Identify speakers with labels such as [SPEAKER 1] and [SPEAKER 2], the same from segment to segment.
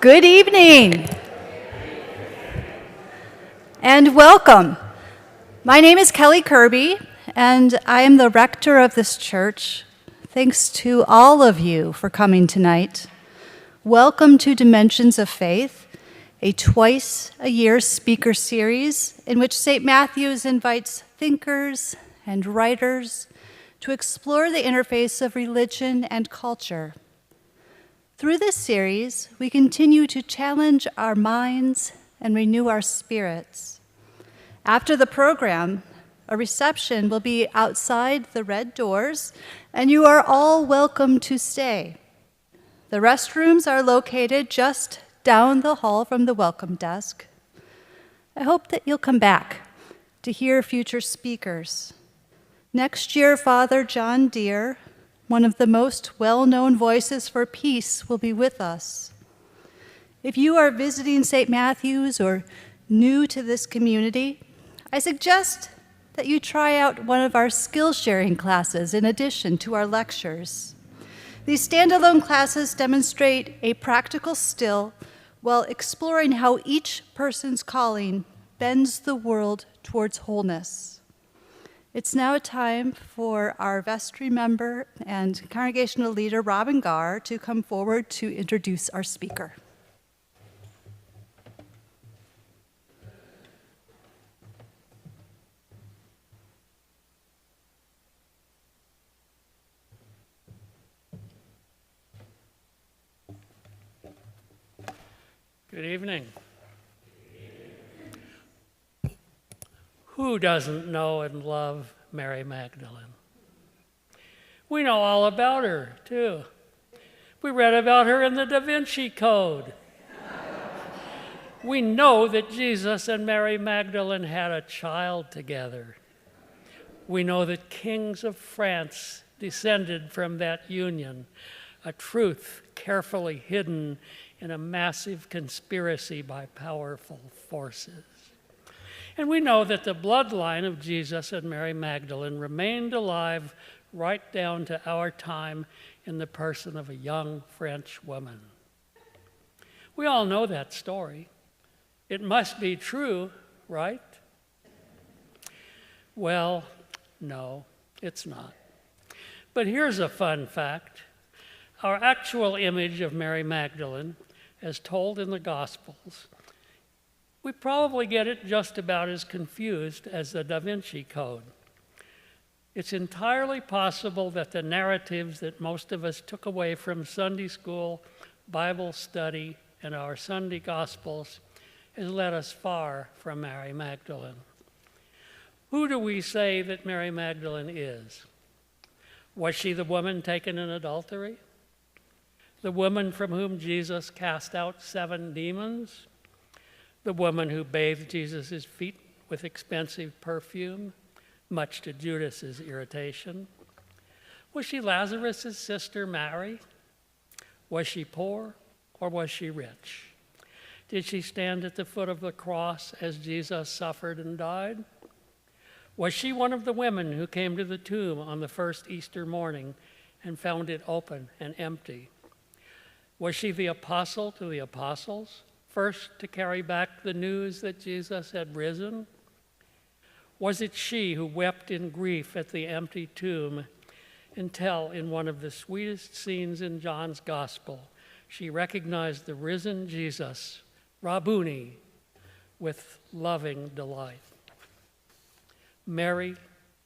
[SPEAKER 1] Good evening and welcome. My name is Kelly Kirby and I am the rector of this church. Thanks to all of you for coming tonight. Welcome to Dimensions of Faith, a twice-a-year speaker series in which St. Matthew's invites thinkers and writers to explore the interface of religion and culture. Through this series, we continue to challenge our minds and renew our spirits. After the program, a reception will be outside the red doors, and you are all welcome to stay. The restrooms are located just down the hall from the welcome desk. I hope that you'll come back to hear future speakers. Next year, Father John Deere, one of the most well-known voices for peace, will be with us. If you are visiting St. Matthew's or new to this community, I suggest that you try out one of our skill-sharing classes in addition to our lectures. These standalone classes demonstrate a practical skill while exploring how each person's calling bends the world towards wholeness. It's now time for our vestry member and congregational leader, Robin Garr, to come forward to introduce our speaker.
[SPEAKER 2] Good evening. Who doesn't know and love Mary Magdalene? We know all about her, too. We read about her in the Da Vinci Code. We know that Jesus and Mary Magdalene had a child together. We know that kings of France descended from that union, a truth carefully hidden in a massive conspiracy by powerful forces. And we know that the bloodline of Jesus and Mary Magdalene remained alive right down to our time in the person of a young French woman. We all know that story. It must be true, right? Well, no, it's not. But here's a fun fact. Our actual image of Mary Magdalene, as told in the Gospels, we probably get it just about as confused as the Da Vinci Code. It's entirely possible that the narratives that most of us took away from Sunday school, Bible study, and our Sunday Gospels has led us far from Mary Magdalene. Who do we say that Mary Magdalene is? Was she the woman taken in adultery? The woman from whom Jesus cast out 7 demons? The woman who bathed Jesus' feet with expensive perfume, much to Judas's irritation? Was she Lazarus' sister Mary? Was she poor or was she rich? Did she stand at the foot of the cross as Jesus suffered and died? Was she one of the women who came to the tomb on the first Easter morning and found it open and empty? Was she the apostle to the apostles, first to carry back the news that Jesus had risen? Was it she who wept in grief at the empty tomb until, in one of the sweetest scenes in John's Gospel, she recognized the risen Jesus, Rabboni, with loving delight? Mary,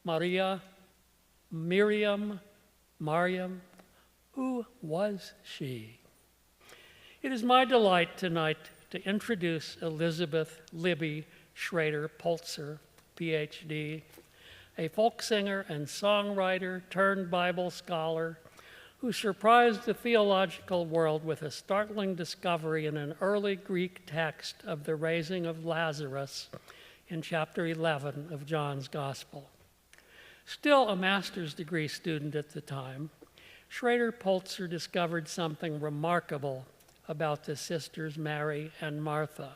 [SPEAKER 2] Maria, Miriam, Mariam, who was she? It is my delight tonight to introduce Elizabeth Libby Schrader Polczer, PhD, a folk singer and songwriter turned Bible scholar who surprised the theological world with a startling discovery in an early Greek text of the raising of Lazarus in chapter 11 of John's Gospel. Still a master's degree student at the time, Schrader Polczer discovered something remarkable about the sisters Mary and Martha.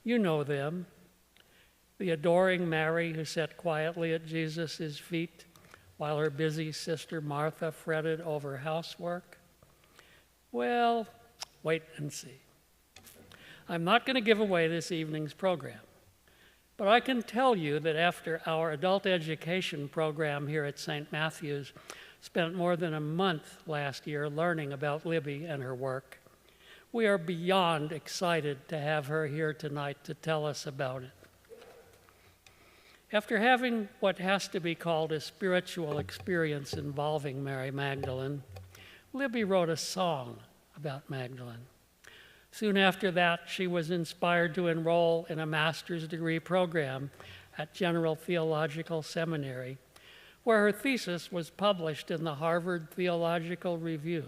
[SPEAKER 2] You know them, the adoring Mary who sat quietly at Jesus' feet while her busy sister Martha fretted over housework. Well, wait and see. I'm not going to give away this evening's program, but I can tell you that after our adult education program here at St. Matthew's spent more than a month last year learning about Libby and her work, we are beyond excited to have her here tonight to tell us about it. After having what has to be called a spiritual experience involving Mary Magdalene, Libby wrote a song about Magdalene. Soon after that, she was inspired to enroll in a master's degree program at General Theological Seminary, where her thesis was published in the Harvard Theological Review.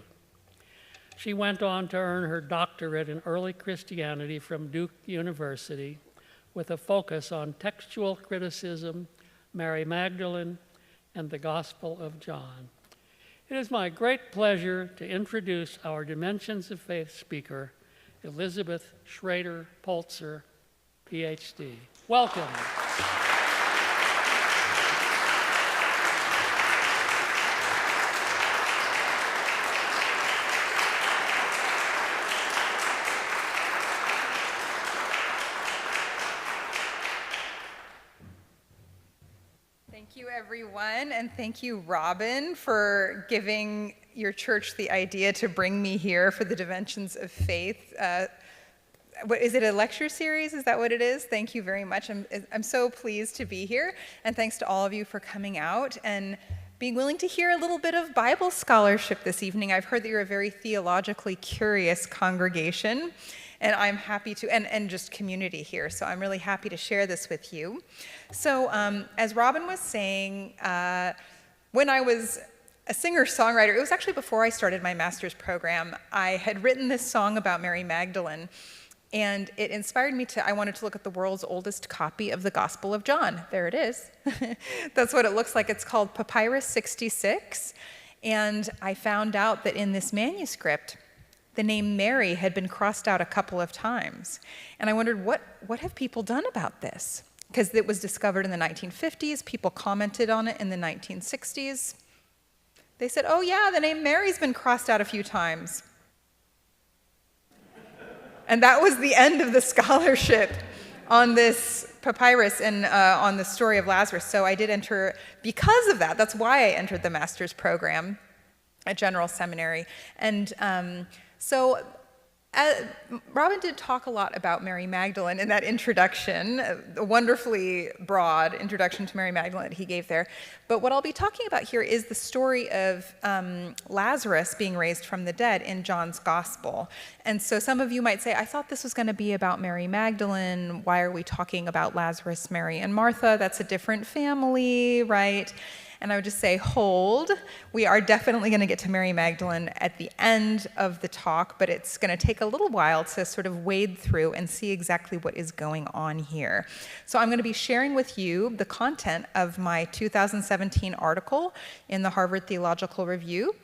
[SPEAKER 2] She went on to earn her doctorate in early Christianity from Duke University, with a focus on textual criticism, Mary Magdalene, and the Gospel of John. It is my great pleasure to introduce our Dimensions of Faith speaker, Elizabeth Schrader Polczer, PhD. Welcome.
[SPEAKER 3] Thank you, everyone, and thank you, Robin, for giving your church the idea to bring me here for the Dimensions of Faith. What is it, a lecture series? Is that what it is? Thank you very much. I'm so pleased to be here, and thanks to all of you for coming out and being willing to hear a little bit of Bible scholarship this evening. I've heard that you're a very theologically curious congregation, and I'm happy to, and just community here, so I'm really happy to share this with you. So as Robin was saying, when I was a singer-songwriter, it was actually before I started my master's program, I had written this song about Mary Magdalene, and it inspired me I wanted to look at the world's oldest copy of the Gospel of John. There it is. That's what it looks like. It's called Papyrus 66, and I found out that in this manuscript, the name Mary had been crossed out a couple of times. And I wondered, what have people done about this? Because it was discovered in the 1950s. People commented on it in the 1960s. They said, oh yeah, the name Mary's been crossed out a few times. And that was the end of the scholarship on this papyrus and on the story of Lazarus. So I did enter, because of that, that's why I entered the master's program at General Seminary. And so Robin did talk a lot about Mary Magdalene in that introduction, a wonderfully broad introduction to Mary Magdalene that he gave there. But what I'll be talking about here is the story of Lazarus being raised from the dead in John's Gospel. And so some of you might say, I thought this was going to be about Mary Magdalene. Why are we talking about Lazarus, Mary, and Martha? That's a different family, right? And I would just say, hold. We are definitely going to get to Mary Magdalene at the end of the talk, but it's going to take a little while to sort of wade through and see exactly what is going on here. So I'm going to be sharing with you the content of my 2017 article in the Harvard Theological Review.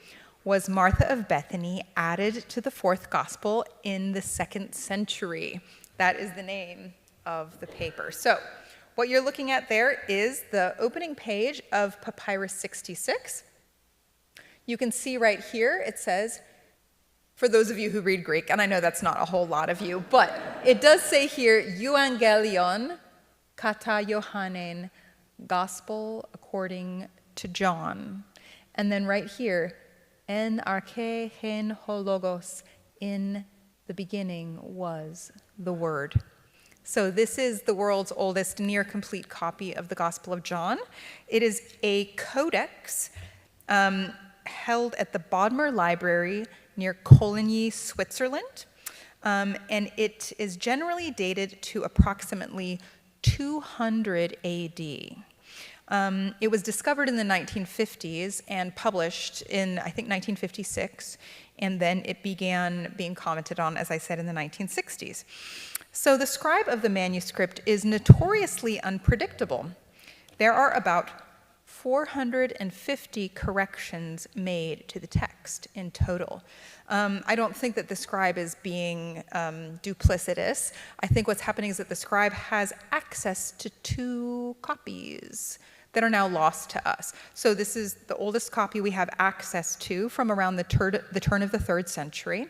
[SPEAKER 3] Was Martha of Bethany added to the fourth gospel in the 2nd century? That is the name of the paper. So what you're looking at there is the opening page of Papyrus 66. You can see right here, it says, for those of you who read Greek, and I know that's not a whole lot of you, but it does say here, Euangelion kata Yohanen, Gospel according to John. And then right here, en arche hen hologos, in the beginning was the Word. So this is the world's oldest near-complete copy of the Gospel of John. It is a codex held at the Bodmer Library near Coligny, Switzerland, and it is generally dated to approximately 200 AD. It was discovered in the 1950s and published in, I think, 1956, and then it began being commented on, as I said, in the 1960s. So the scribe of the manuscript is notoriously unpredictable. There are about 450 corrections made to the text in total. I don't think that the scribe is being duplicitous. I think what's happening is that the scribe has access to 2 copies that are now lost to us. So this is the oldest copy we have access to from around the turn of the 3rd century.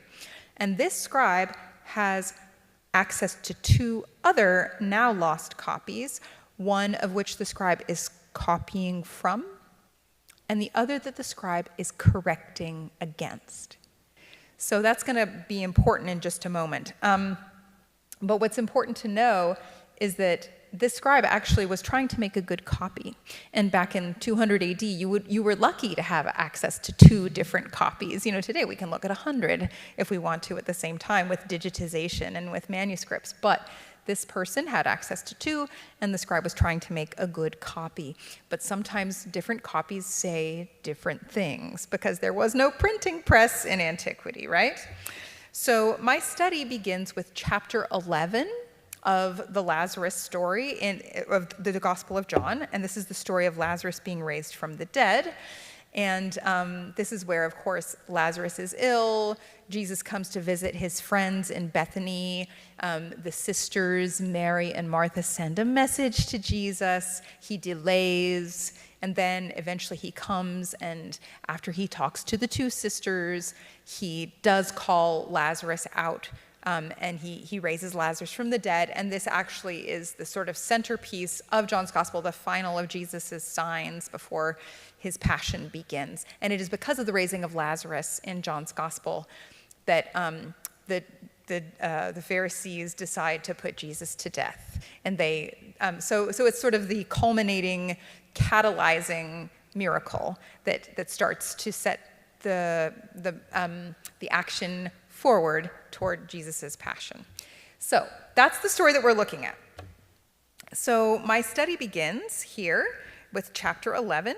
[SPEAKER 3] And this scribe has access to two other now lost copies, one of which the scribe is copying from, and the other that the scribe is correcting against. So that's going to be important in just a moment. But what's important to know is that this scribe actually was trying to make a good copy. And back in 200 AD, you were lucky to have access to two different copies. Today we can look at 100 if we want to at the same time with digitization and with manuscripts. But this person had access to two, and the scribe was trying to make a good copy. But sometimes different copies say different things because there was no printing press in antiquity, right? So my study begins with chapter 11 of the Lazarus story of the Gospel of John, and this is the story of Lazarus being raised from the dead. And this is where, of course, Lazarus is ill. Jesus comes to visit his friends in Bethany. The sisters, Mary and Martha, send a message to Jesus. He delays, and then eventually he comes, and after he talks to the two sisters, he does call Lazarus out. And he raises Lazarus from the dead, and this actually is the sort of centerpiece of John's Gospel, the final of Jesus' signs before his passion begins. And it is because of the raising of Lazarus in John's Gospel that the Pharisees decide to put Jesus to death. And so it's sort of the culminating, catalyzing miracle that starts to set the action forward toward Jesus' passion. So that's the story that we're looking at. So my study begins here with chapter 11,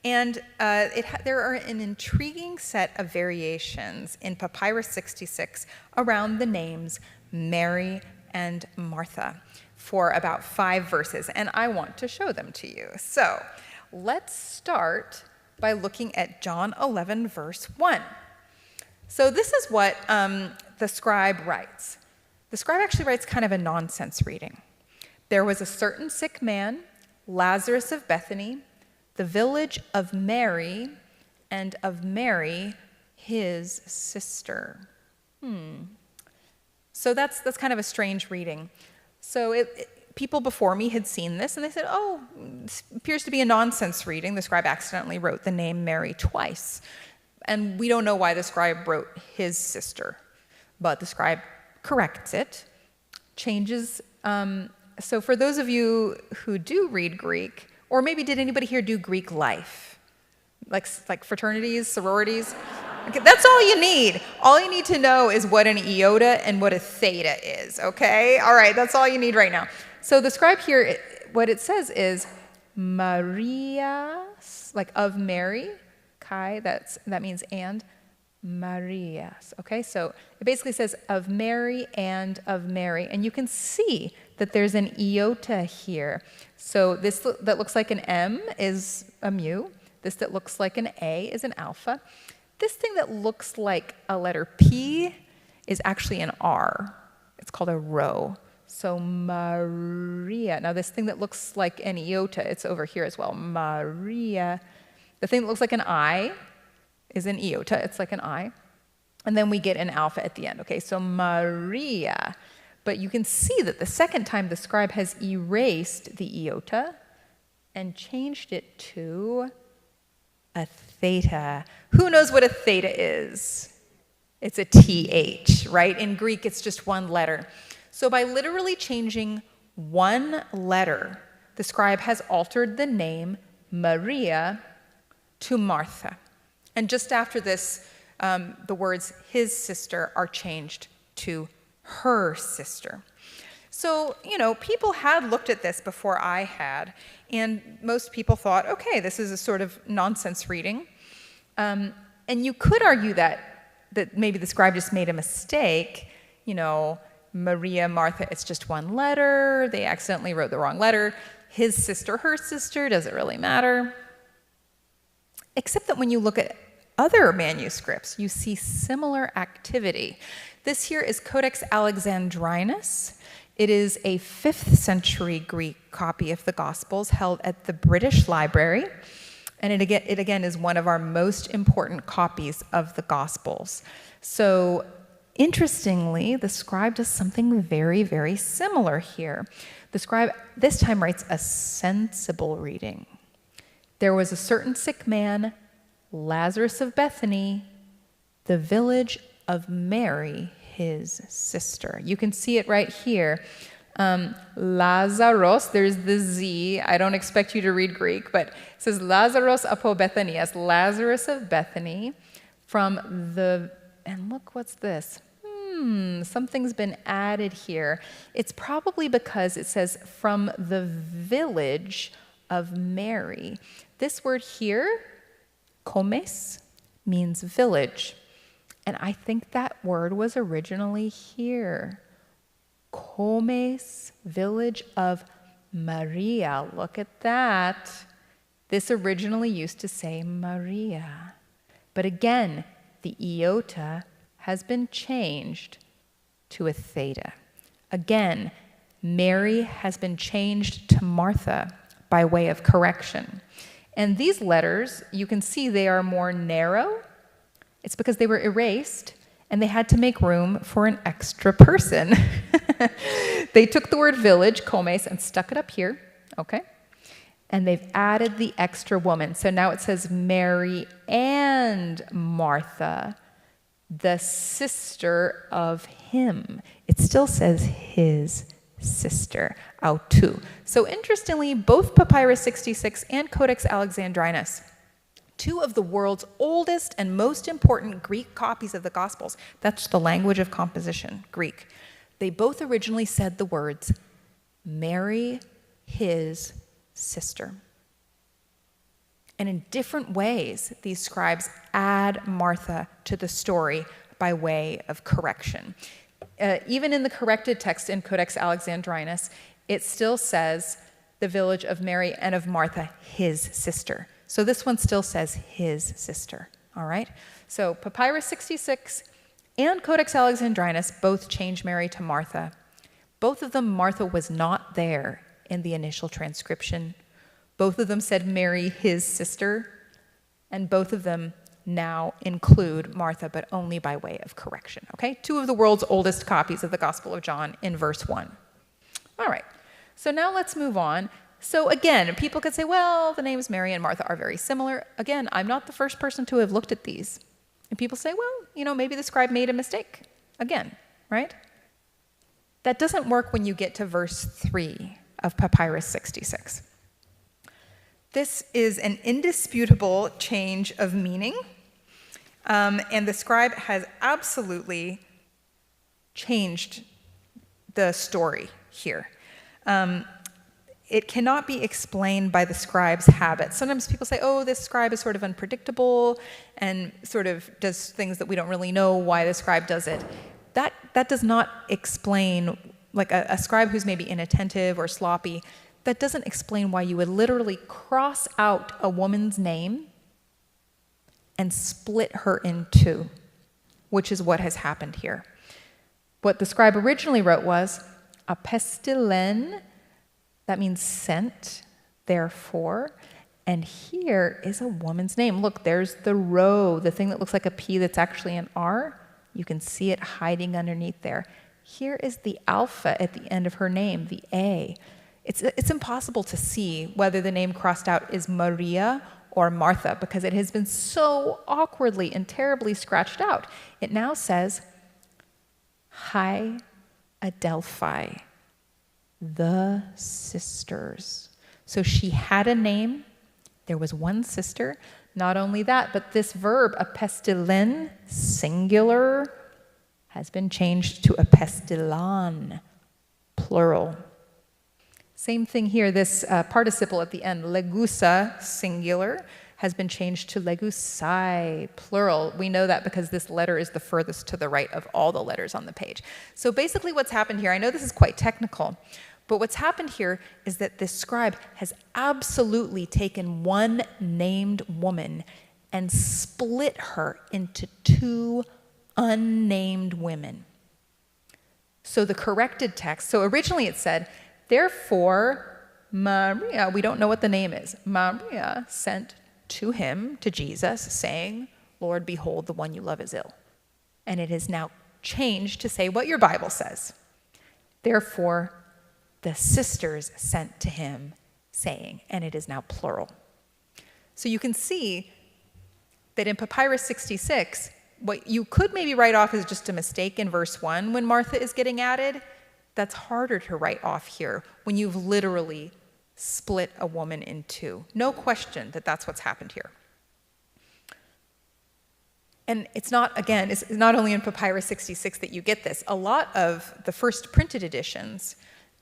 [SPEAKER 3] and there are an intriguing set of variations in Papyrus 66 around the names Mary and Martha for about 5 verses, and I want to show them to you. So let's start by looking at John 11, verse 1. So this is what the scribe writes. The scribe actually writes kind of a nonsense reading. There was a certain sick man, Lazarus of Bethany, the village of Mary, and of Mary, his sister. So that's kind of a strange reading. So people before me had seen this, and they said, oh, this appears to be a nonsense reading. The scribe accidentally wrote the name Mary twice. And we don't know why the scribe wrote his sister, but the scribe corrects it, changes. So for those of you who do read Greek, or maybe did anybody here do Greek life? Like fraternities, sororities? Okay, that's all you need. All you need to know is what an iota and what a theta is, okay? All right, that's all you need right now. So the scribe here, what it says is Maria, like of Mary, Kai, that means and, Marias, okay? So it basically says of Mary and of Mary, and you can see that there's an iota here. So this that looks like an M is a mu. This that looks like an A is an alpha. This thing that looks like a letter P is actually an R. It's called a rho. So Maria. Now this thing that looks like an iota, it's over here as well. Maria. The thing that looks like an I is an iota. It's like an I. And then we get an alpha at the end. Okay, so Maria. But you can see that the second time the scribe has erased the iota and changed it to a theta. Who knows what a theta is? It's a TH, right? In Greek, it's just one letter. So by literally changing one letter, the scribe has altered the name Maria to Martha. And just after this, the words his sister are changed to her sister. So, people had looked at this before I had, and most people thought, okay, this is a sort of nonsense reading. And you could argue that maybe the scribe just made a mistake. Maria, Martha, it's just one letter. They accidentally wrote the wrong letter. His sister, her sister, does it really matter? Except that when you look at other manuscripts, you see similar activity. This here is Codex Alexandrinus. It is a 5th century Greek copy of the Gospels held at the British Library. And it again is one of our most important copies of the Gospels. So Interestingly, the scribe does something very, very similar here. The scribe this time writes a sensible reading. There was a certain sick man, Lazarus of Bethany, the village of Mary, his sister. You can see it right here. Lazaros, there's the Z. I don't expect you to read Greek, but it says Lazaros apo Bethany, as Lazarus of Bethany, from the, and look, what's this? Something's been added here. It's probably because it says from the village of Mary. This word here, komes, means village. And I think that word was originally here. Komes, village of Maria. Look at that. This originally used to say Maria. But again, the iota has been changed to a theta. Again, Mary has been changed to Martha by way of correction. And these letters, you can see they are more narrow. It's because they were erased and they had to make room for an extra person. They took the word village, komes, and stuck it up here, okay? And they've added the extra woman. So now it says Mary and Martha, the sister of him. It still says his sister, autou. So interestingly, both Papyrus 66 and Codex Alexandrinus, two of the world's oldest and most important Greek copies of the Gospels, that's the language of composition, Greek, they both originally said the words, Mary, his sister. And in different ways, these scribes add Martha to the story by way of correction. Even in the corrected text in Codex Alexandrinus, it still says the village of Mary and of Martha, his sister. So this one still says his sister, all right? So Papyrus 66 and Codex Alexandrinus both change Mary to Martha. Both of them, Martha was not there in the initial transcription. Both of them said Mary, his sister, and both of them now include Martha, but only by way of correction, okay? Two of the world's oldest copies of the Gospel of John in verse 1. All right, so now let's move on. So again, people could say, well, the names Mary and Martha are very similar. Again, I'm not the first person to have looked at these. And people say, well, maybe the scribe made a mistake. Again, right? That doesn't work when you get to verse 3 of Papyrus 66. This is an indisputable change of meaning, and the scribe has absolutely changed the story here. It cannot be explained by the scribe's habits. Sometimes people say, oh, this scribe is sort of unpredictable and sort of does things that we don't really know why the scribe does it. That does not explain, like a scribe who's maybe inattentive or sloppy, that doesn't explain why you would literally cross out a woman's name and split her in two, which is what has happened here. What the scribe originally wrote was, apestilen, that means sent, therefore, and here is a woman's name. Look, there's the rho, the thing that looks like a P that's actually an R. You can see it hiding underneath there. Here is the alpha at the end of her name, the A. It's impossible to see whether the name crossed out is Maria or Martha because it has been so awkwardly and terribly scratched out. It now says, Hi Adelphi, the sisters. So she had a name. There was one sister. Not only that, but this verb, apestilen, singular, has been changed to apestilan, plural. Same thing here, this participle at the end, legusa, singular, has been changed to legusai, plural. We know that because this letter is the furthest to the right of all the letters on the page. So basically what's happened here, I know this is quite technical, but what's happened here is that this scribe has absolutely taken one named woman and split her into two unnamed women. So the corrected text, so originally it said, therefore, Maria, we don't know what the name is, Maria sent to him, to Jesus, saying, Lord, behold, the one you love is ill. And it is now changed to say what your Bible says. Therefore, the sisters sent to him, saying, and it is now plural. So you can see that in Papyrus 66, what you could maybe write off as just a mistake in verse 1 when Martha is getting added, that's harder to write off here when you've literally split a woman in two. No question that that's what's happened here. And it's not only in Papyrus 66 that you get this. A lot of the first printed editions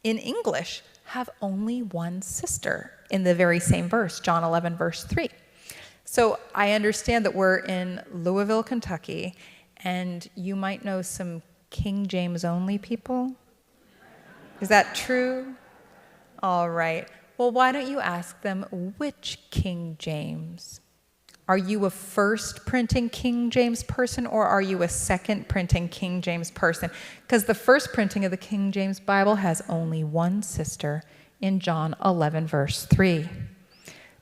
[SPEAKER 3] in English have only one sister in the very same verse, John 11, verse 3. So I understand that we're in Louisville, Kentucky, and you might know some King James only people. Is that true? All right. Well, why don't you ask them which King James? Are you a first printing King James person, or are you a second printing King James person? Because the first printing of the King James Bible has only one sister in John 11, verse 3.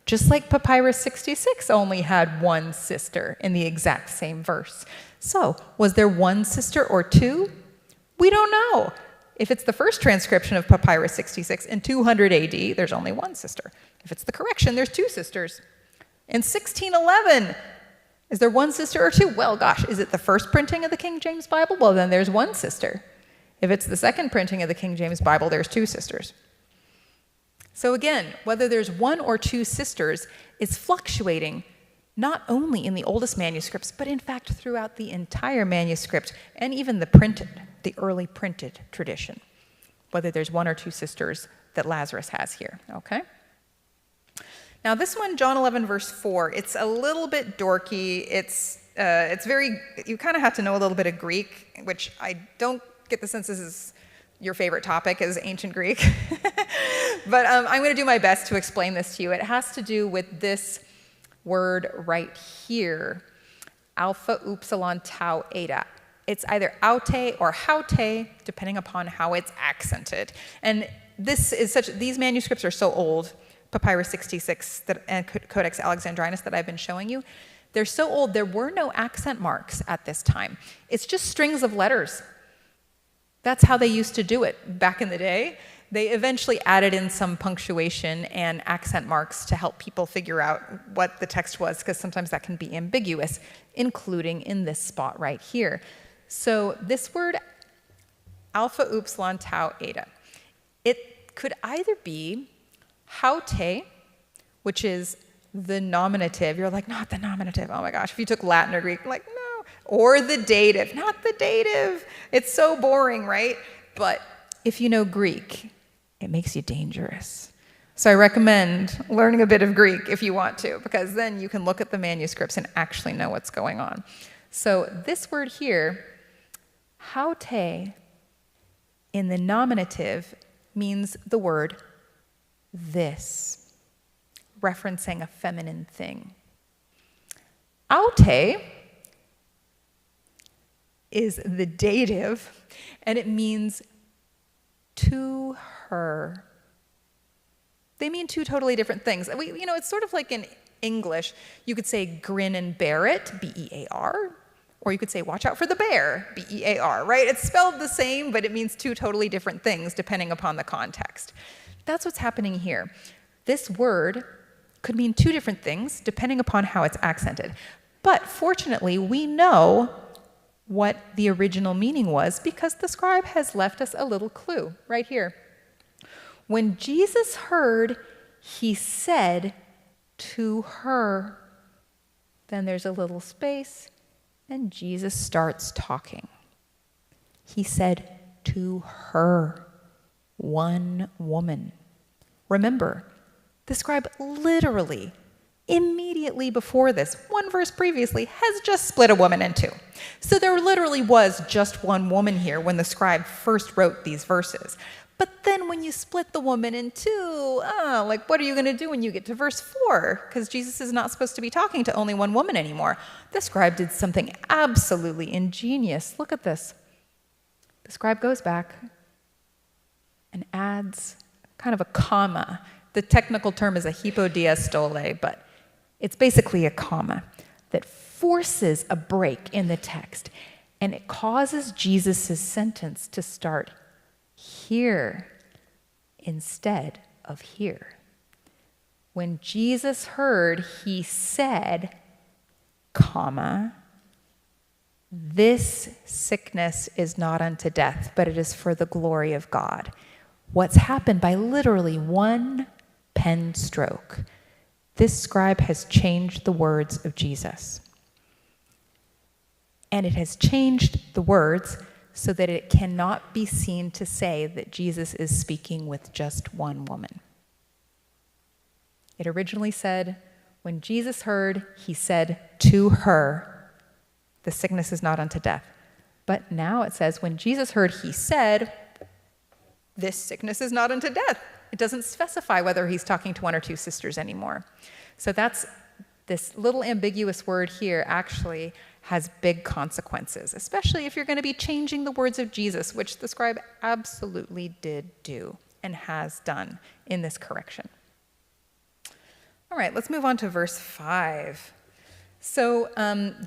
[SPEAKER 3] Just like Papyrus 66 only had one sister in the exact same verse. So, was there one sister or two? We don't know. If it's the first transcription of Papyrus 66 in 200 AD, there's only one sister. If it's the correction, there's two sisters. In 1611, is there one sister or two? Well, gosh, is it the first printing of the King James Bible? Well, then there's one sister. If it's the second printing of the King James Bible, there's two sisters. So again, whether there's one or two sisters is fluctuating not only in the oldest manuscripts, but in fact throughout the entire manuscript and even the early printed tradition, whether there's one or two sisters that Lazarus has here, okay? Now this one, John 11, verse 4, it's a little bit dorky. It's very, you kind of have to know a little bit of Greek, which I don't get the sense this is your favorite topic is ancient Greek. But I'm going to do my best to explain this to you. It has to do with this word right here, alpha, upsilon, tau, eta. It's either aute or haute, depending upon how it's accented. And these manuscripts are so old, Papyrus 66 and Codex Alexandrinus that I've been showing you, they're so old, there were no accent marks at this time. It's just strings of letters. That's how they used to do it back in the day. They eventually added in some punctuation and accent marks to help people figure out what the text was, because sometimes that can be ambiguous, including in this spot right here. So this word, alpha, upsilon, tau, eta, it could either be haute, which is the nominative. You're like, not the nominative. Oh my gosh, if you took Latin or Greek, like, no. Or the dative, not the dative. It's so boring, right? But if you know Greek, it makes you dangerous. So I recommend learning a bit of Greek if you want to, because then you can look at the manuscripts and actually know what's going on. So this word here, haute, in the nominative, means the word this, referencing a feminine thing. Aute is the dative, and it means to her. They mean two totally different things. It's sort of like in English, you could say grin and bear it, B-E-A-R, or you could say watch out for the bear, B-E-A-R, right? It's spelled the same, but it means two totally different things depending upon the context. That's what's happening here. This word could mean two different things depending upon how it's accented. But fortunately, we know what the original meaning was because the scribe has left us a little clue right here. When Jesus heard, he said to her. Then there's a little space, and Jesus starts talking. He said to her, one woman. Remember, the scribe literally, immediately before this, one verse previously, has just split a woman in two. So there literally was just one woman here when the scribe first wrote these verses. But then when you split the woman in two, what are you going to do when you get to verse 4? Because Jesus is not supposed to be talking to only one woman anymore. The scribe did something absolutely ingenious. Look at this. The scribe goes back and adds kind of a comma. The technical term is a hypodiastole, but it's basically a comma that forces a break in the text And it causes Jesus' sentence to start here instead of here. When Jesus heard, he said, comma, this sickness is not unto death, but it is for the glory of God. What's happened by literally one pen stroke, this scribe has changed the words of Jesus. And it has changed the words so that it cannot be seen to say that Jesus is speaking with just one woman. It originally said, when Jesus heard, he said to her, the sickness is not unto death. But now it says, when Jesus heard, he said, this sickness is not unto death. It doesn't specify whether he's talking to one or two sisters anymore. So that's this little ambiguous word here actually has big consequences, especially if you're going to be changing the words of Jesus, which the scribe absolutely did do and has done in this correction. All right, let's move on to verse 5. So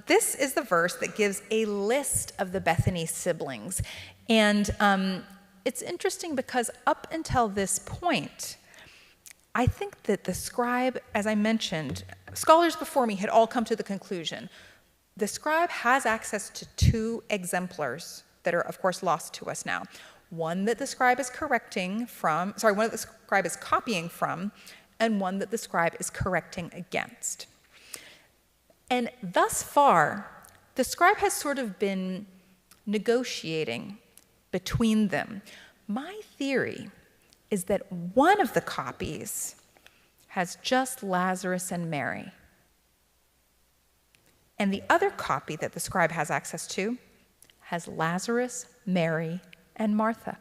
[SPEAKER 3] this is the verse that gives a list of the Bethany siblings. And it's interesting because up until this point, I think that the scribe, as I mentioned, scholars before me had all come to the conclusion, the scribe has access to two exemplars that are, of course, lost to us now. One that the scribe is one that the scribe is copying from, and one that the scribe is correcting against. And thus far, the scribe has sort of been negotiating between them. My theory is that one of the copies has just Lazarus and Mary. And the other copy that the scribe has access to has Lazarus, Mary, and Martha.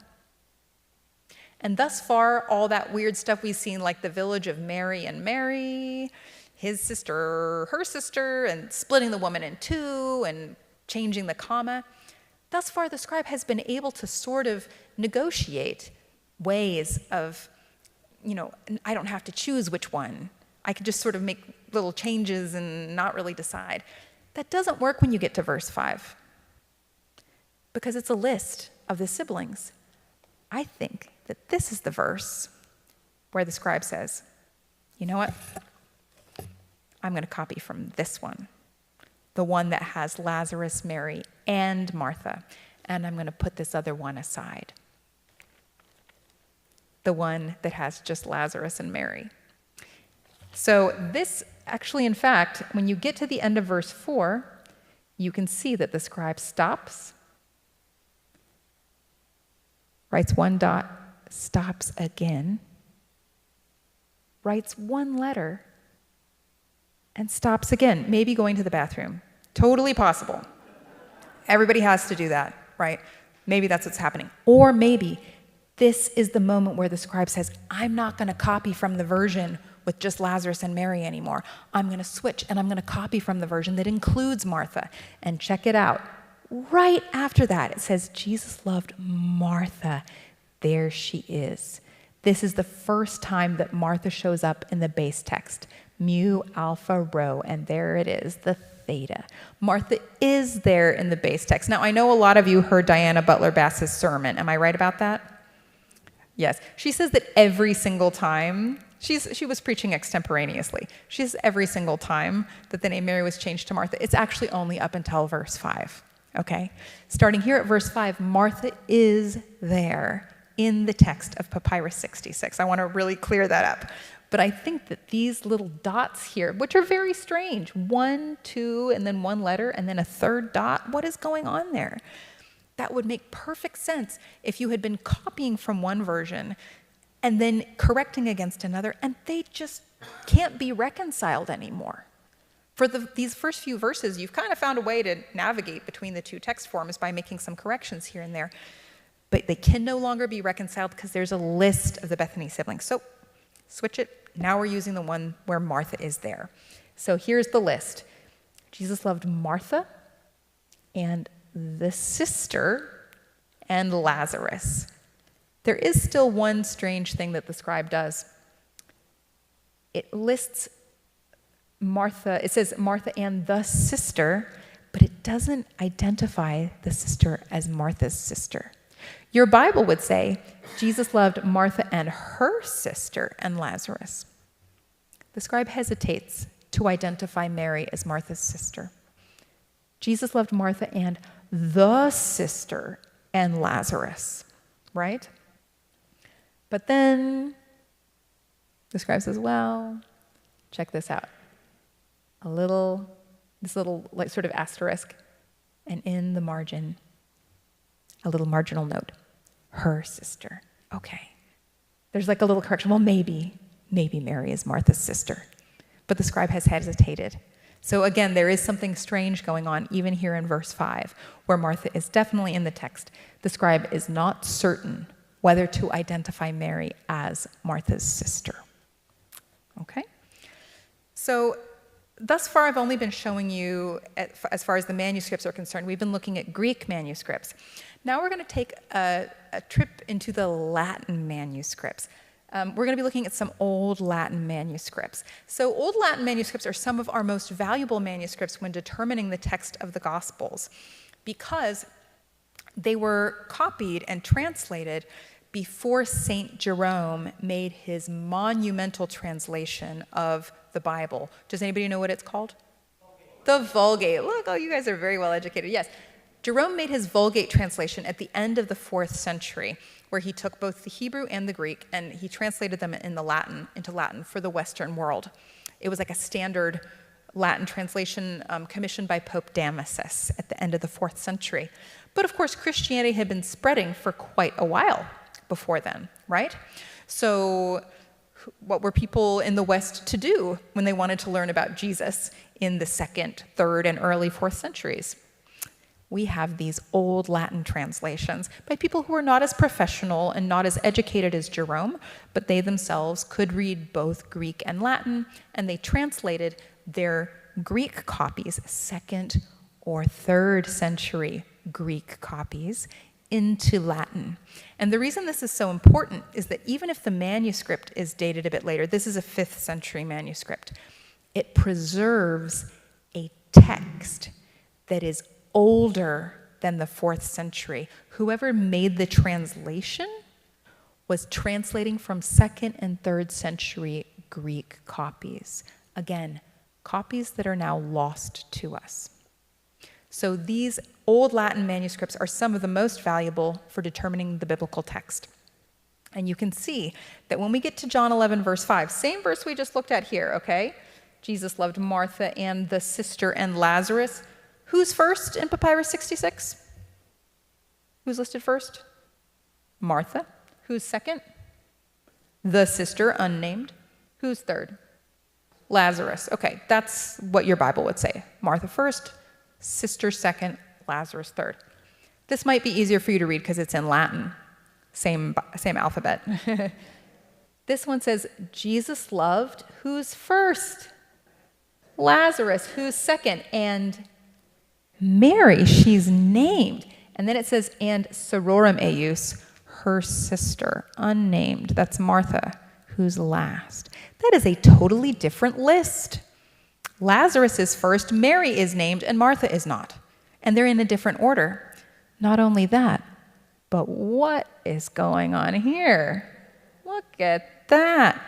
[SPEAKER 3] And thus far, all that weird stuff we've seen, like the village of Mary and Mary, his sister, her sister, and splitting the woman in two and changing the comma, thus far the scribe has been able to sort of negotiate ways of, I don't have to choose which one. I could just sort of make little changes and not really decide. That doesn't work when you get to verse 5, because it's a list of the siblings. I think that this is the verse where the scribe says, you know what? I'm going to copy from this one, the one that has Lazarus, Mary, and Martha, and I'm going to put this other one aside, the one that has just Lazarus and Mary. So this actually, in fact, when you get to the end of verse 4, you can see that the scribe stops, writes one dot, stops again, writes one letter, and stops again, maybe going to the bathroom. Totally possible. Everybody has to do that, right? Maybe that's what's happening. Or maybe this is the moment where the scribe says, I'm not going to copy from the version with just Lazarus and Mary anymore. I'm going to switch, and I'm going to copy from the version that includes Martha. And check it out. Right after that, it says, Jesus loved Martha. There she is. This is the first time that Martha shows up in the base text. Mu, alpha, rho, and there it is, the theta. Martha is there in the base text. Now, I know a lot of you heard Diana Butler Bass's sermon. Am I right about that? Yes. She says that every single time, she was preaching extemporaneously. She says every single time that the name Mary was changed to Martha, it's actually only up until verse 5, okay? Starting here at verse 5, Martha is there in the text of Papyrus 66. I want to really clear that up. But I think that these little dots here, which are very strange, 1, 2, and then one letter, and then a third dot, what is going on there? That would make perfect sense if you had been copying from one version and then correcting against another, and they just can't be reconciled anymore. For these first few verses, you've kind of found a way to navigate between the two text forms by making some corrections here and there. But they can no longer be reconciled because there's a list of the Bethany siblings. So switch it. Now we're using the one where Martha is there. So here's the list. Jesus loved Martha and the sister and Lazarus. There is still one strange thing that the scribe does. It lists Martha, it says Martha and the sister, but it doesn't identify the sister as Martha's sister. Your Bible would say Jesus loved Martha and her sister and Lazarus. The scribe hesitates to identify Mary as Martha's sister. Jesus loved Martha and the sister and Lazarus, right? But then the scribe says, well, check this out. This little like sort of asterisk, and in the margin, a little marginal note, her sister. Okay. There's like a little correction. Well, maybe Mary is Martha's sister. But the scribe has hesitated. So again, there is something strange going on even here in verse 5, where Martha is definitely in the text. The scribe is not certain whether to identify Mary as Martha's sister. Okay? So thus far, I've only been showing you, as far as the manuscripts are concerned, we've been looking at Greek manuscripts. Now we're going to take a trip into the Latin manuscripts. We're going to be looking at some old Latin manuscripts. So old Latin manuscripts are some of our most valuable manuscripts when determining the text of the Gospels, because they were copied and translated before St. Jerome made his monumental translation of the Bible. Does anybody know what it's called? The Vulgate. Look, oh, you guys are very well educated. Yes. Jerome made his Vulgate translation at the end of the 4th century, where he took both the Hebrew and the Greek, and he translated them into Latin for the Western world. It was like a standard Latin translation commissioned by Pope Damasus at the end of the 4th century. But of course, Christianity had been spreading for quite a while before then, right? So what were people in the West to do when they wanted to learn about Jesus in the 2nd, 3rd, and early 4th centuries? We have these old Latin translations by people who are not as professional and not as educated as Jerome, but they themselves could read both Greek and Latin, and they translated their Greek copies, 2nd or 3rd century Greek copies, into Latin. And the reason this is so important is that even if the manuscript is dated a bit later, this is a 5th century manuscript, it preserves a text that is older than the 4th century. Whoever made the translation was translating from 2nd and 3rd century Greek copies. Again, copies that are now lost to us. So these old Latin manuscripts are some of the most valuable for determining the biblical text. And you can see that when we get to John 11, verse 5, same verse we just looked at here, okay? Jesus loved Martha and the sister and Lazarus. Who's first in Papyrus 66? Who's listed first? Martha. Who's second? The sister, unnamed. Who's third? Lazarus. Okay, that's what your Bible would say. Martha first, sister second, Lazarus third. This might be easier for you to read because it's in Latin. Same alphabet. This one says, Jesus loved, who's first? Lazarus, who's second? And Mary, she's named. And then it says, and Sororum eius, her sister, unnamed. That's Martha, who's last. That is a totally different list. Lazarus is first, Mary is named, and Martha is not. And they're in a different order. Not only that, but what is going on here? Look at that.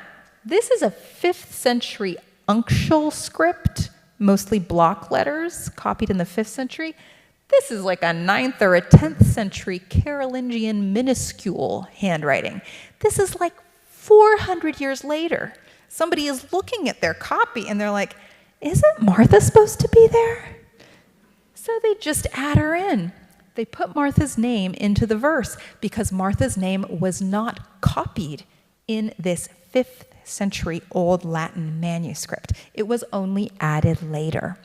[SPEAKER 3] This is a 5th century uncial script, mostly block letters, copied in the 5th century. This is like a 9th or a 10th century Carolingian minuscule handwriting. This is like 400 years later. Somebody is looking at their copy and they're like, isn't Martha supposed to be there? So they just add her in. They put Martha's name into the verse because Martha's name was not copied in this 5th century Old Latin manuscript. It was only added later.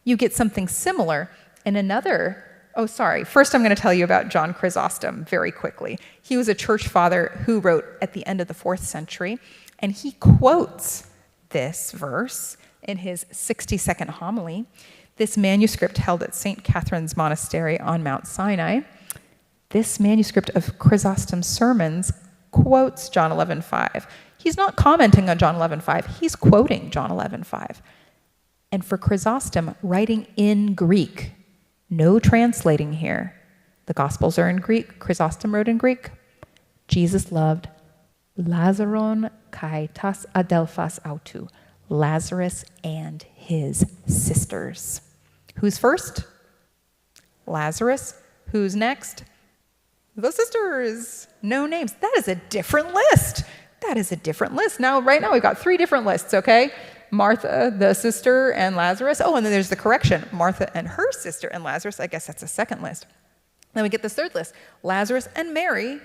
[SPEAKER 3] You get something similar in another, first I'm going to tell you about John Chrysostom very quickly. He was a church father who wrote at the end of the 4th century, and he quotes this verse in his 62nd homily. This manuscript held at St. Catherine's Monastery on Mount Sinai. This manuscript of Chrysostom's sermons quotes John 11:5. He's not commenting on John 11:5, he's quoting John 11:5. And for Chrysostom, writing in Greek No translating here. The Gospels are in Greek. Chrysostom wrote in Greek. Jesus loved Lazaron kai tas adelphas autou. Lazarus and his sisters. Who's first? Lazarus. Who's next? The sisters. No names. That is a different list. That is a different list. Now, right now, we've got 3 different lists, okay? Martha, the sister, and Lazarus. Oh, and then there's the correction. Martha and her sister and Lazarus. I guess that's a second list. Then we get this third list. Lazarus and Mary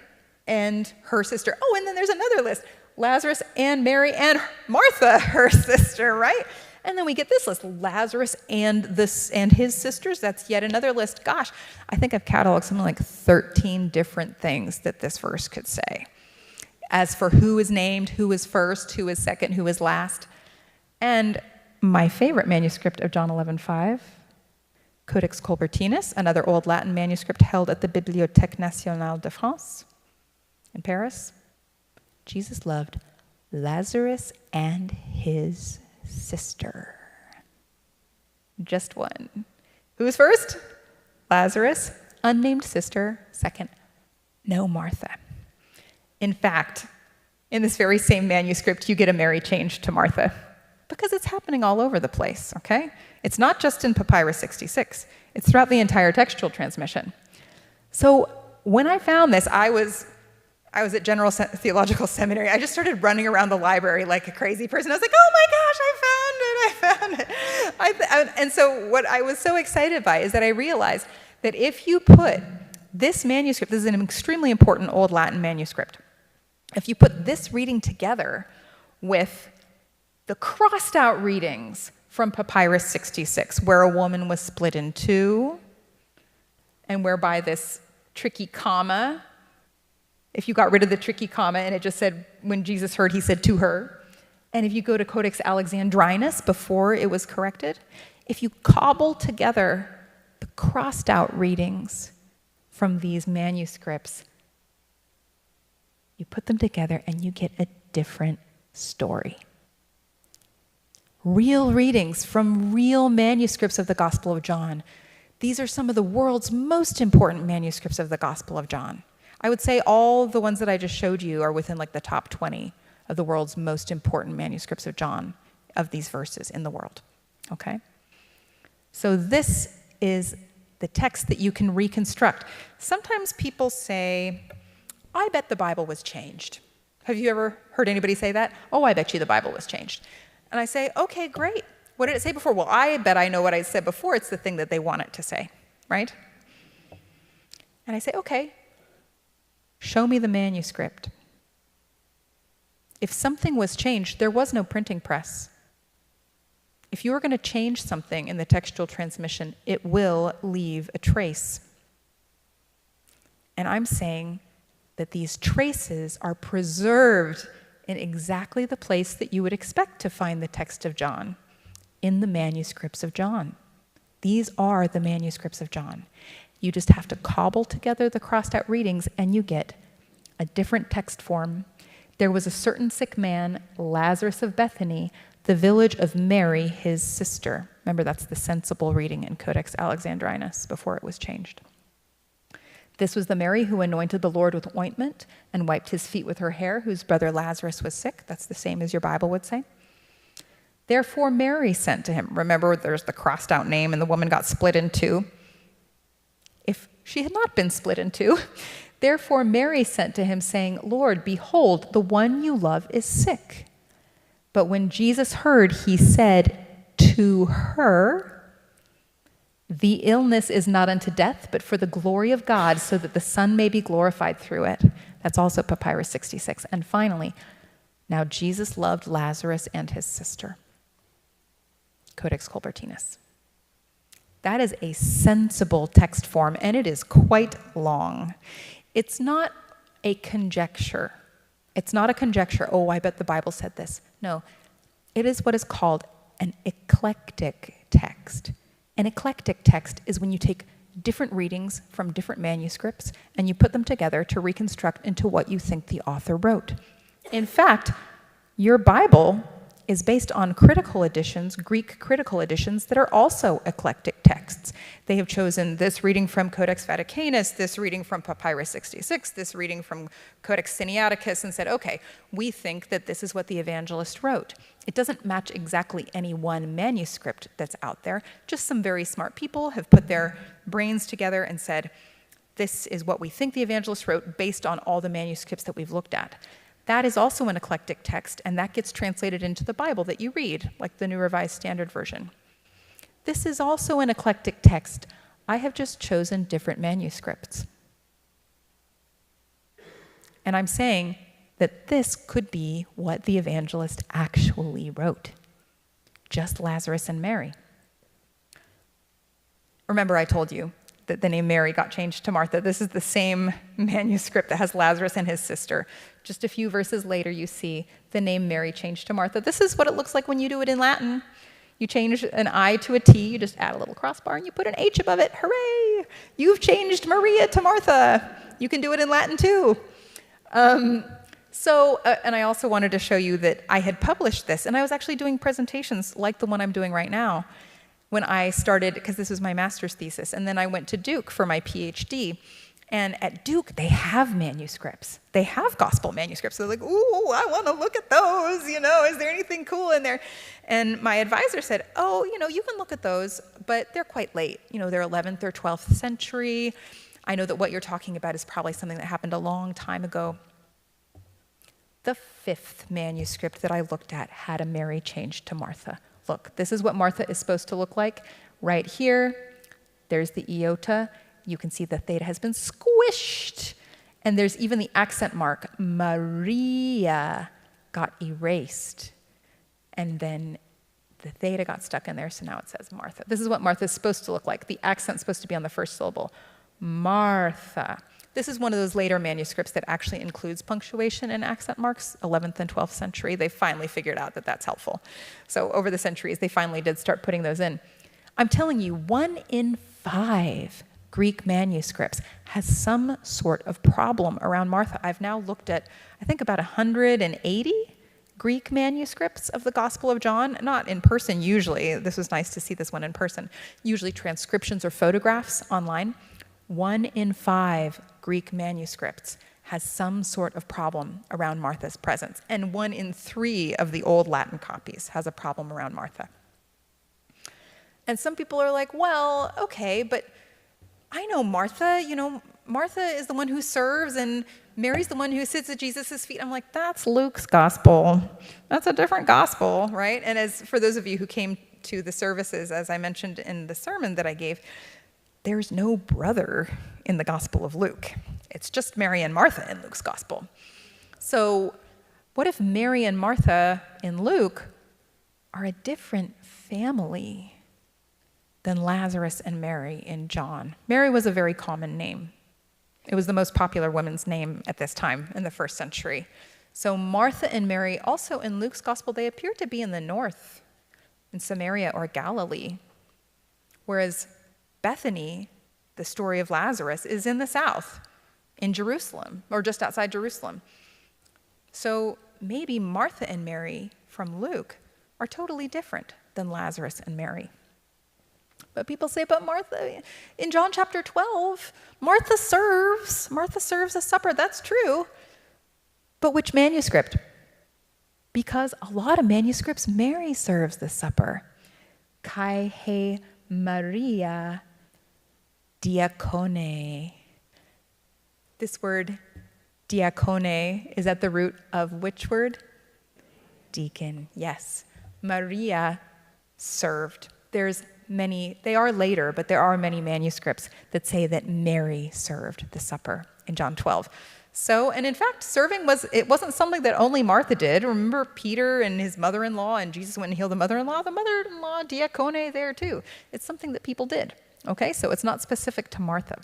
[SPEAKER 3] and her sister. Oh, and then there's another list. Lazarus and Mary and Martha, her sister, right? And then we get this list. Lazarus and his sisters. That's yet another list. Gosh, I think I've cataloged something like 13 different things that this verse could say. As for who is named, who is first, who is second, who is last. And my favorite manuscript of John 11:5, Codex Colbertinus, another old Latin manuscript held at the Bibliothèque Nationale de France in Paris. Jesus loved Lazarus and his sister. Just one. Who was first? Lazarus, unnamed sister. Second, no Martha. In fact, in this very same manuscript, you get a Mary change to Martha because it's happening all over the place, okay? It's not just in Papyrus 66. It's throughout the entire textual transmission. So when I found this, I was at General Theological Seminary. I just started running around the library like a crazy person. I was like, oh my gosh, I found it. And so what I was so excited by is that I realized that if you put this manuscript, this is an extremely important old Latin manuscript, if you put this reading together with the crossed out readings from Papyrus 66, where a woman was split in two, and whereby this tricky comma, if you got rid of the tricky comma and it just said, when Jesus heard, he said to her. And if you go to Codex Alexandrinus before it was corrected, if you cobble together the crossed out readings from these manuscripts, you put them together and you get a different story. Real readings from real manuscripts of the Gospel of John. These are some of the world's most important manuscripts of the Gospel of John. I would say all the ones that I just showed you are within like the top 20 of the world's most important manuscripts of John, of these verses in the world, okay? So this is the text that you can reconstruct. Sometimes people say, I bet the Bible was changed. Have you ever heard anybody say that? Oh, I bet you the Bible was changed. And I say, okay, great. What did it say before? Well, I bet I know what I said before. It's the thing that they want it to say, right? And I say, okay, show me the manuscript. If something was changed, there was no printing press. If you were going to change something in the textual transmission, it will leave a trace. And I'm saying that these traces are preserved in exactly the place that you would expect to find the text of John, in the manuscripts of John. These are the manuscripts of John. You just have to cobble together the crossed out readings and you get a different text form. There was a certain sick man, Lazarus of Bethany, the village of Mary, his sister. Remember, that's the sensible reading in Codex Alexandrinus before it was changed. This was the Mary who anointed the Lord with ointment and wiped his feet with her hair, whose brother Lazarus was sick. That's the same as your Bible would say. Therefore, Mary sent to him. Remember, there's the crossed out name, and the woman got split in two. If she had not been split in two, therefore Mary sent to him, saying, Lord, behold, the one you love is sick. But when Jesus heard, he said to her, the illness is not unto death, but for the glory of God, so that the Son may be glorified through it. That's also Papyrus 66. And finally, now Jesus loved Lazarus and his sister. Codex Colbertinus. That is a sensible text form, and it is quite long. It's not a conjecture. It's not a conjecture, oh, I bet the Bible said this. No, it is what is called an eclectic text. An eclectic text is when you take different readings from different manuscripts and you put them together to reconstruct into what you think the author wrote. In fact, your Bible is based on critical editions, Greek critical editions, that are also eclectic texts. They have chosen this reading from Codex Vaticanus, this reading from Papyrus 66, this reading from Codex Sinaiticus, and said, okay, we think that this is what the evangelist wrote. It doesn't match exactly any one manuscript that's out there. Just some very smart people have put their brains together and said, this is what we think the evangelist wrote based on all the manuscripts that we've looked at. That is also an eclectic text, and that gets translated into the Bible that you read, like the New Revised Standard Version. This is also an eclectic text. I have just chosen different manuscripts. And I'm saying that this could be what the evangelist actually wrote. Just Lazarus and Mary. Remember, I told you that the name Mary got changed to Martha. This is the same manuscript that has Lazarus and his sister. Just a few verses later, you see the name Mary changed to Martha. This is what it looks like when you do it in Latin. You change an I to a T, you just add a little crossbar, and you put an H above it. Hooray! You've changed Maria to Martha. You can do it in Latin too. And I also wanted to show you that I had published this, and I was actually doing presentations like the one I'm doing right now when I started, because this was my master's thesis, and then I went to Duke for my PhD. And at Duke, they have manuscripts. They have gospel manuscripts. They're like, ooh, I want to look at those, is there anything cool in there? And my advisor said, oh, you can look at those, but they're quite late. They're 11th or 12th century. I know that what you're talking about is probably something that happened a long time ago. The 5th manuscript that I looked at had a Mary changed to Martha. Look, this is what Martha is supposed to look like. Right here, there's the iota. You can see the theta has been squished. And there's even the accent mark. Maria got erased. And then the theta got stuck in there, so now it says Martha. This is what Martha is supposed to look like. The accent's supposed to be on the first syllable. Martha. This is one of those later manuscripts that actually includes punctuation and accent marks, 11th and 12th century. They finally figured out that that's helpful. So over the centuries, they finally did start putting those in. I'm telling you, 1 in 5 Greek manuscripts has some sort of problem around Martha. I've now looked at, I think, about 180 Greek manuscripts of the Gospel of John, not in person usually. This was nice to see this one in person. Usually transcriptions or photographs online. 1 in 5 Greek manuscripts has some sort of problem around Martha's presence, and 1 in 3 of the old Latin copies has a problem around Martha. And some people are like, well, okay, but I know Martha, Martha is the one who serves, and Mary's the one who sits at Jesus' feet. I'm like, that's Luke's gospel. That's a different gospel, right? And as for those of you who came to the services, as I mentioned in the sermon that I gave, there's no brother in the Gospel of Luke. It's just Mary and Martha in Luke's Gospel. So what if Mary and Martha in Luke are a different family than Lazarus and Mary in John? Mary was a very common name. It was the most popular woman's name at this time in the 1st century. So Martha and Mary, also in Luke's Gospel, they appear to be in the north, in Samaria or Galilee, whereas Bethany, the story of Lazarus, is in the south, in Jerusalem, or just outside Jerusalem. So maybe Martha and Mary from Luke are totally different than Lazarus and Mary. But people say, but Martha, in John chapter 12, Martha serves a supper. That's true. But which manuscript? Because a lot of manuscripts, Mary serves the supper. Kai he Maria diakone. This word, diakone, is at the root of which word? Deacon, yes. Maria served. They are later, but there are many manuscripts that say that Mary served the supper in John 12. So, and in fact, serving wasn't something that only Martha did. Remember Peter and his mother-in-law, and Jesus went and healed the mother-in-law diakone there too. It's something that people did. Okay, so it's not specific to Martha.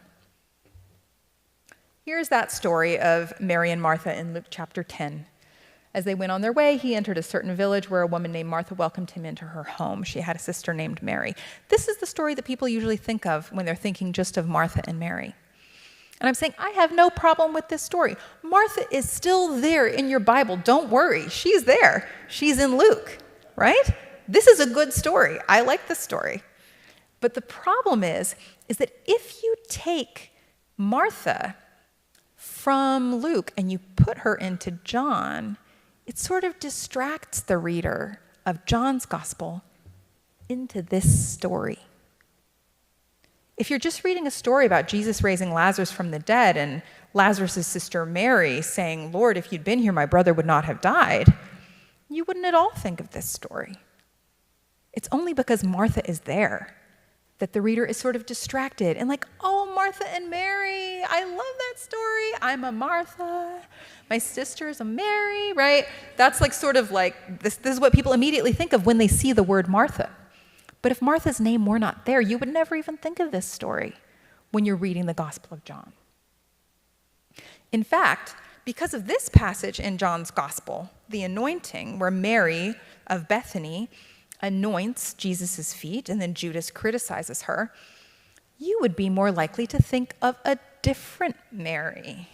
[SPEAKER 3] Here's that story of Mary and Martha in Luke chapter 10. As they went on their way, he entered a certain village where a woman named Martha welcomed him into her home. She had a sister named Mary. This is the story that people usually think of when they're thinking just of Martha and Mary. And I'm saying, I have no problem with this story. Martha is still there in your Bible. Don't worry. She's there. She's in Luke. right? This is a good story. I like this story. But the problem is that if you take Martha from Luke and you put her into John, it sort of distracts the reader of John's gospel into this story. If you're just reading a story about Jesus raising Lazarus from the dead and Lazarus' sister Mary saying, "Lord, if you'd been here, my brother would not have died," you wouldn't at all think of this story. It's only because Martha is there that the reader is sort of distracted and like, "Oh, Martha and Mary, I love that story. I'm a Martha. My sister's a Mary," right? That's like sort of like, this is what people immediately think of when they see the word Martha. But if Martha's name were not there, you would never even think of this story when you're reading the Gospel of John. In fact, because of this passage in John's Gospel, the anointing, where Mary of Bethany anoints Jesus' feet and then Judas criticizes her, you would be more likely to think of a different Mary.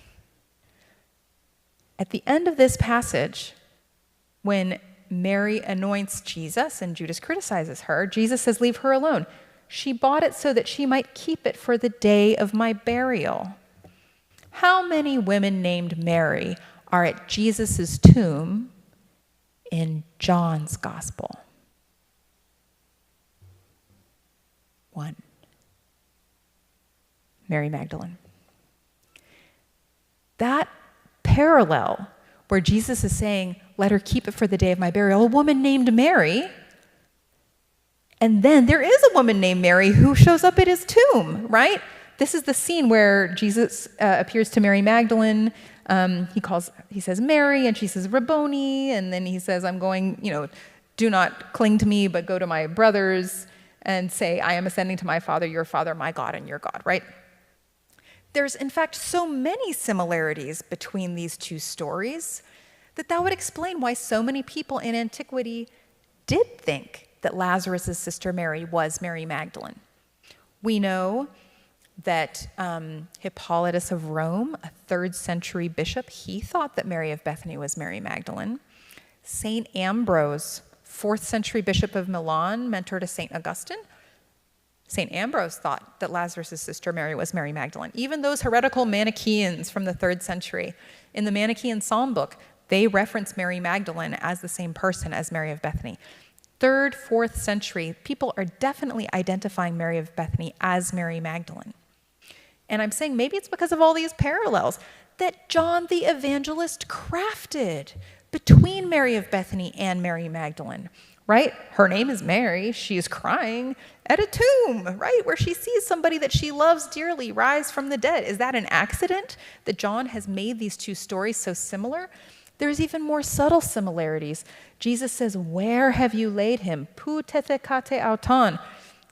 [SPEAKER 3] At the end of this passage, when Mary anoints Jesus and Judas criticizes her, Jesus says, "Leave her alone. She bought it so that she might keep it for the day of my burial." How many women named Mary are at Jesus' tomb in John's Gospel? 1. Mary Magdalene. That parallel where Jesus is saying, "Let her keep it for the day of my burial," a woman named Mary, and then there is a woman named Mary who shows up at his tomb, right? This is the scene where Jesus appears to Mary Magdalene. He says Mary, and she says Rabboni, and then he says, "I'm going, do not cling to me, but go to my brothers and say, I am ascending to my Father, your Father, my God, and your God," right? There's, in fact, so many similarities between these two stories that would explain why so many people in antiquity did think that Lazarus' sister Mary was Mary Magdalene. We know that Hippolytus of Rome, a 3rd century bishop, he thought that Mary of Bethany was Mary Magdalene. St. Ambrose, 4th century bishop of Milan, mentor to St. Augustine, St. Ambrose thought that Lazarus' sister Mary was Mary Magdalene. Even those heretical Manichaeans from the 3rd century, in the Manichaean Psalm book, they reference Mary Magdalene as the same person as Mary of Bethany. 3rd, 4th century, people are definitely identifying Mary of Bethany as Mary Magdalene. And I'm saying maybe it's because of all these parallels that John the Evangelist crafted between Mary of Bethany and Mary Magdalene, right? Her name is Mary. She is crying at a tomb, right? Where she sees somebody that she loves dearly rise from the dead. Is that an accident that John has made these two stories so similar? There's even more subtle similarities. Jesus says, "Where have you laid him? Pu tete kate auton."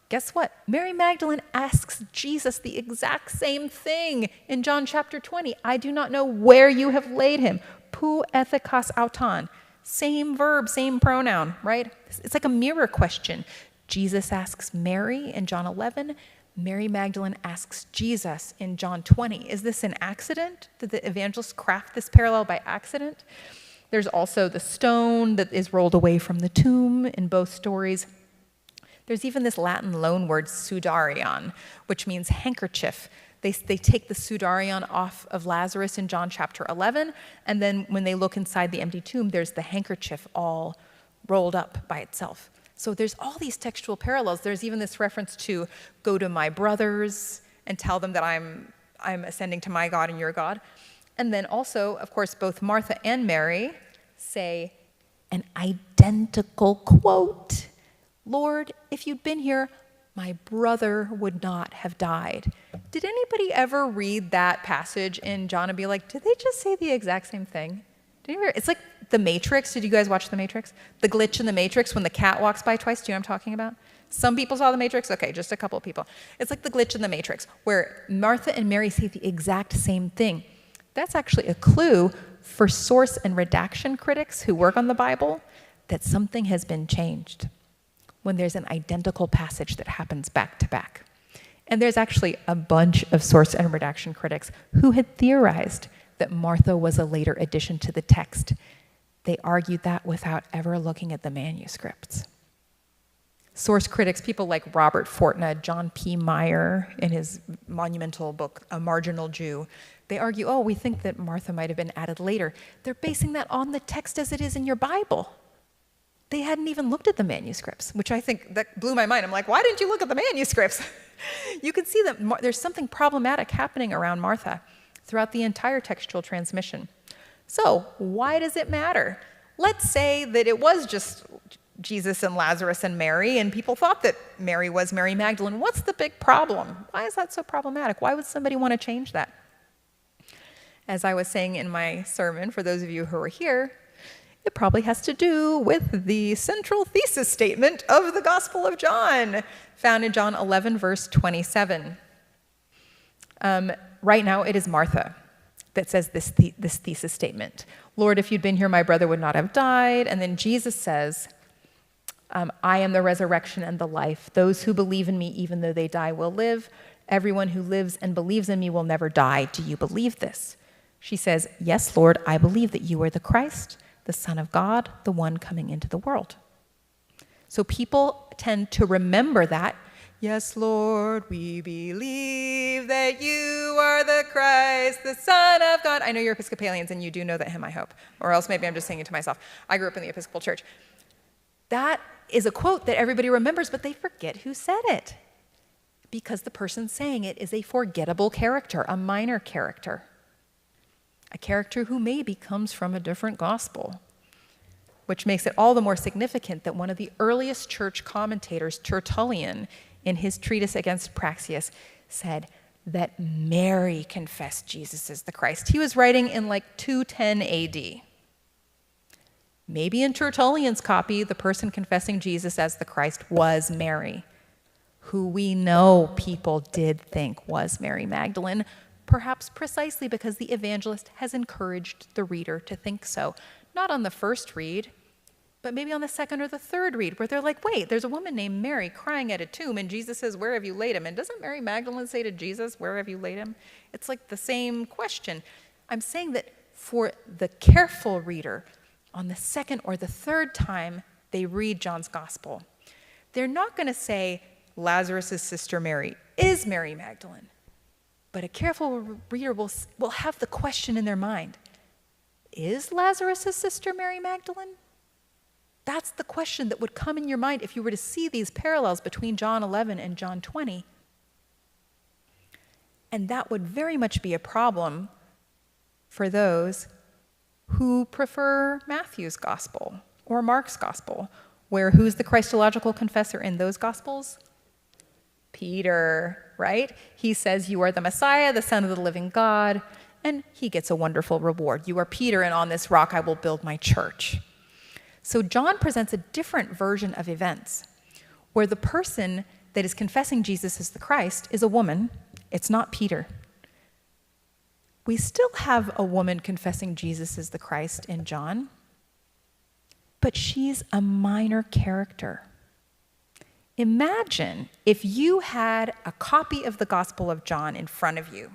[SPEAKER 3] Guess what? Mary Magdalene asks Jesus the exact same thing in John chapter 20. "I do not know where you have laid him. Pu ethikos auton." Same verb, same pronoun, right? It's like a mirror question. Jesus asks Mary in John 11. Mary Magdalene asks Jesus in John 20. Is this an accident? Did the evangelists craft this parallel by accident? There's also the stone that is rolled away from the tomb in both stories. There's even this Latin loan word, sudarion, which means handkerchief. They take the sudarion off of Lazarus in John chapter 11, and then when they look inside the empty tomb, there's the handkerchief all rolled up by itself. So there's all these textual parallels. There's even this reference to "go to my brothers and tell them that I'm ascending to my God and your God." And then also, of course, both Martha and Mary say an identical quote. "Lord, if you'd been here, my brother would not have died." Did anybody ever read that passage in John and be like, did they just say the exact same thing? It's like The Matrix. Did you guys watch The Matrix? The glitch in The Matrix when the cat walks by twice. Do you know what I'm talking about? Some people saw The Matrix. Okay, just a couple of people. It's like the glitch in The Matrix where Martha and Mary say the exact same thing. That's actually a clue for source and redaction critics who work on the Bible that something has been changed when there's an identical passage that happens back to back. And there's actually a bunch of source and redaction critics who had theorized that Martha was a later addition to the text They argued that without ever looking at the manuscripts. Source critics, people like Robert Fortna, John P. Meyer, in his monumental book, A Marginal Jew, they argue, oh, we think that Martha might have been added later. They're basing that on the text as it is in your Bible. They hadn't even looked at the manuscripts, which I think that blew my mind. I'm like, why didn't you look at the manuscripts? You can see that there's something problematic happening around Martha throughout the entire textual transmission. So why does it matter? Let's say that it was just Jesus and Lazarus and Mary, and people thought that Mary was Mary Magdalene. What's the big problem? Why is that so problematic? Why would somebody want to change that? As I was saying in my sermon, for those of you who are here, it probably has to do with the central thesis statement of the Gospel of John, found in John 11, verse 27. Right now, it is Martha that says this thesis statement. Lord, if you'd been here, my brother would not have died. And then Jesus says, I am the resurrection and the life. Those who believe in me, even though they die, will live. Everyone who lives and believes in me will never die. Do you believe this? She says, yes, Lord, I believe that you are the Christ, the Son of God, the one coming into the world. So people tend to remember that. Yes, Lord, we believe that you are the Christ, the Son of God. I know you're Episcopalians and you do know that hymn, I hope. Or else maybe I'm just singing to myself. I grew up in the Episcopal Church. That is a quote that everybody remembers, but they forget who said it. Because the person saying it is a forgettable character, a minor character. A character who maybe comes from a different gospel. Which makes it all the more significant that one of the earliest church commentators, Tertullian, in his treatise against Praxeas, said that Mary confessed Jesus as the Christ. He was writing in like 210 AD. Maybe in Tertullian's copy, the person confessing Jesus as the Christ was Mary, who we know people did think was Mary Magdalene, perhaps precisely because the evangelist has encouraged the reader to think so. Not on the first read, but maybe on the second or the third read, where they're like, wait, there's a woman named Mary crying at a tomb, and Jesus says, where have you laid him? And doesn't Mary Magdalene say to Jesus, where have you laid him? It's like the same question. I'm saying that for the careful reader, on the second or the third time they read John's gospel, they're not going to say Lazarus' sister Mary is Mary Magdalene, but a careful reader will have the question in their mind, is Lazarus' sister Mary Magdalene? That's the question that would come in your mind if you were to see these parallels between John 11 and John 20. And that would very much be a problem for those who prefer Matthew's gospel or Mark's gospel, where who's the Christological confessor in those gospels? Peter, right? He says, you are the Messiah, the Son of the living God, and he gets a wonderful reward. You are Peter, and on this rock I will build my church. So John presents a different version of events, where the person that is confessing Jesus as the Christ is a woman. It's not Peter. We still have a woman confessing Jesus as the Christ in John, but she's a minor character. Imagine if you had a copy of the Gospel of John in front of you,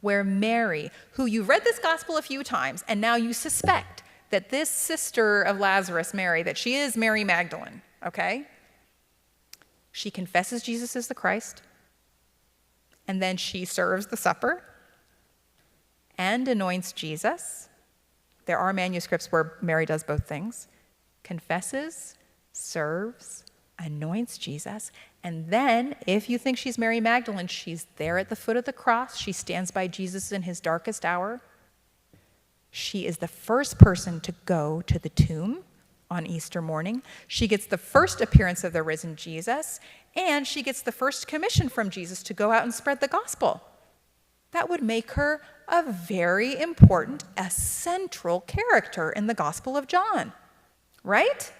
[SPEAKER 3] where Mary, who you've read this gospel a few times, and now you suspect that this sister of Lazarus, Mary, that she is Mary Magdalene, okay? She confesses Jesus as the Christ, and then she serves the supper and anoints Jesus. There are manuscripts where Mary does both things. Confesses, serves, anoints Jesus, and then, if you think she's Mary Magdalene, she's there at the foot of the cross. She stands by Jesus in his darkest hour. She is the first person to go to the tomb on Easter morning. She gets the first appearance of the risen Jesus, and she gets the first commission from Jesus to go out and spread the gospel. That would make her a very important, a central character in the Gospel of John, right?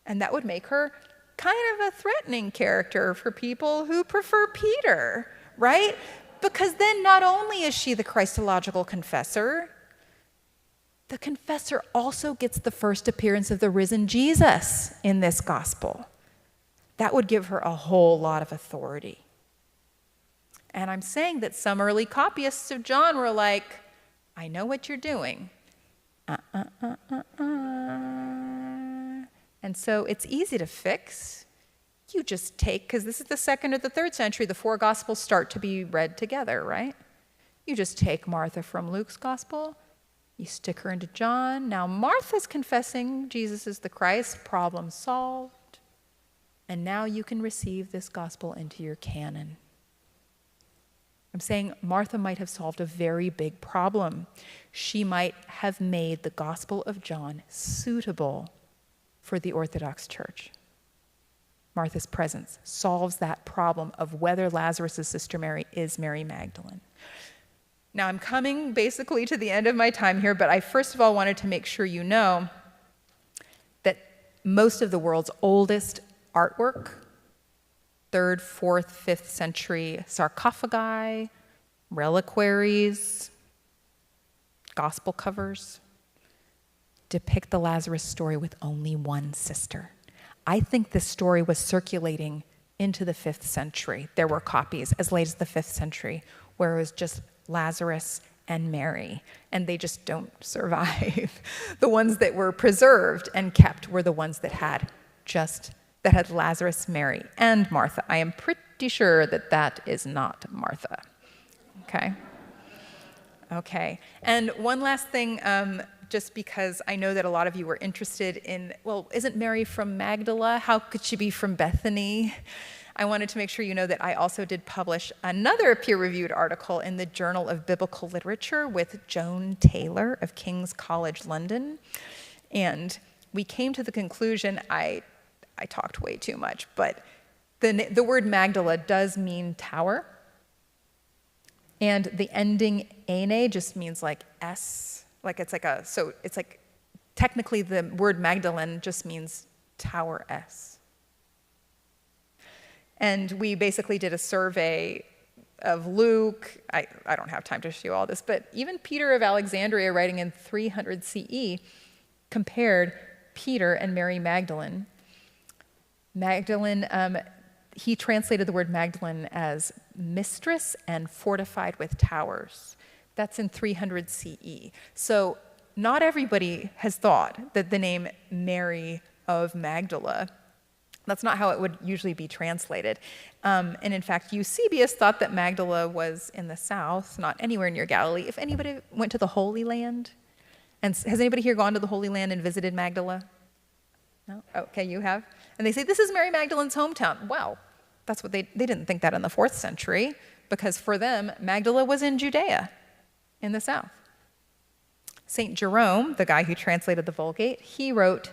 [SPEAKER 3] And that would make her kind of a threatening character for people who prefer Peter, right? Because then not only is she the Christological confessor, the confessor also gets the first appearance of the risen Jesus in this gospel. That would give her a whole lot of authority. And I'm saying that some early copyists of John were like, I know what you're doing. And so it's easy to fix. You just take, because this is the 2nd or the 3rd century, the 4 Gospels start to be read together, right? You just take Martha from Luke's Gospel, you stick her into John. Now Martha's confessing Jesus is the Christ, problem solved. And now you can receive this Gospel into your canon. I'm saying Martha might have solved a very big problem. She might have made the Gospel of John suitable for the Orthodox Church. Martha's presence solves that problem of whether Lazarus' sister Mary is Mary Magdalene. Now, I'm coming basically to the end of my time here, but I first of all wanted to make sure you know that most of the world's oldest artwork, 3rd, 4th, 5th century sarcophagi, reliquaries, gospel covers, depict the Lazarus story with only one sister. I think this story was circulating into the 5th century. There were copies as late as the 5th century where it was just Lazarus and Mary, and they just don't survive. The ones that were preserved and kept were the ones that had Lazarus, Mary, and Martha. I am pretty sure that that is not Martha. Okay. And one last thing, just because I know that a lot of you were interested in, well, isn't Mary from Magdala? How could she be from Bethany? I wanted to make sure you know that I also did publish another peer-reviewed article in the Journal of Biblical Literature with Joan Taylor of King's College London. And we came to the conclusion, I talked way too much, but the word Magdala does mean tower. And the ending ene just means like S, technically the word Magdalene just means tower S. And we basically did a survey of Luke. I don't have time to show you all this, but even Peter of Alexandria, writing in 300 CE, compared Peter and Mary Magdalene. He translated the word Magdalene as mistress and fortified with towers. That's in 300 CE. So not everybody has thought that the name Mary of Magdala, that's not how it would usually be translated. And in fact, Eusebius thought that Magdala was in the south, not anywhere near Galilee. If anybody went to the Holy Land, and has anybody here gone to the Holy Land and visited Magdala? No? Okay, you have? And they say, this is Mary Magdalene's hometown. Well, that's what they didn't think that in the 4th century, because for them, Magdala was in Judea, in the south. St. Jerome, the guy who translated the Vulgate, he wrote,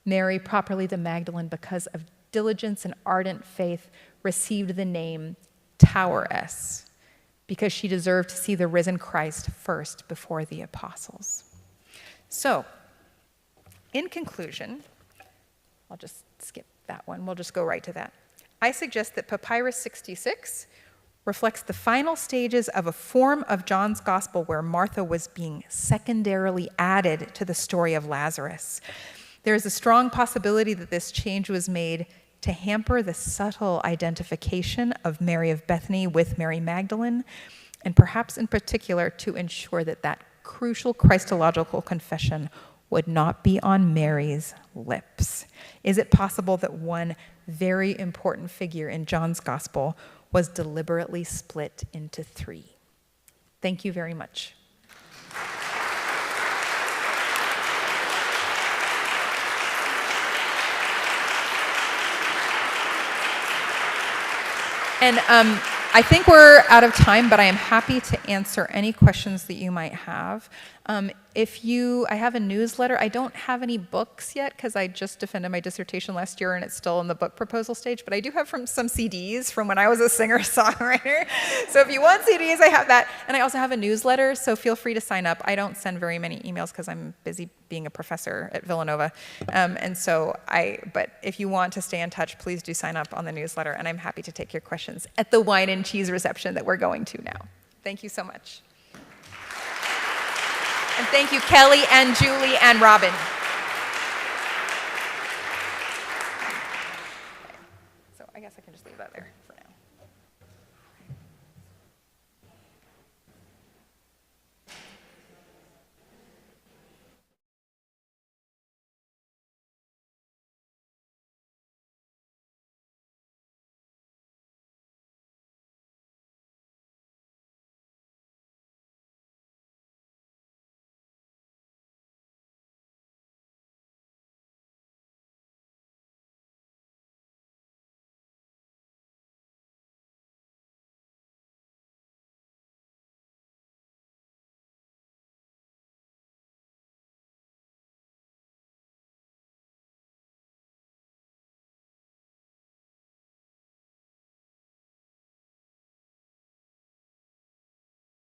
[SPEAKER 3] Mary, properly the Magdalene, because of diligence and ardent faith, received the name Toweress, because she deserved to see the risen Christ first before the apostles. So, in conclusion, I'll just skip that one. We'll just go right to that. I suggest that Papyrus 66 reflects the final stages of a form of John's gospel where Martha was being secondarily added to the story of Lazarus. There is a strong possibility that this change was made to hamper the subtle identification of Mary of Bethany with Mary Magdalene, and perhaps in particular to ensure that that crucial Christological confession would not be on Mary's lips. Is it possible that one very important figure in John's gospel was deliberately split into 3? Thank you very much. And I think we're out of time, but I am happy to answer any questions that you might have. I have a newsletter. I don't have any books yet because I just defended my dissertation last year and it's still in the book proposal stage, but I do have some CDs from when I was a singer-songwriter. So if you want CDs, I have that. And I also have a newsletter, so feel free to sign up. I don't send very many emails because I'm busy being a professor at Villanova. But if you want to stay in touch, please do sign up on the newsletter, and I'm happy to take your questions at the wine and cheese reception that we're going to now. Thank you so much. And thank you, Kelly and Julie and Robin.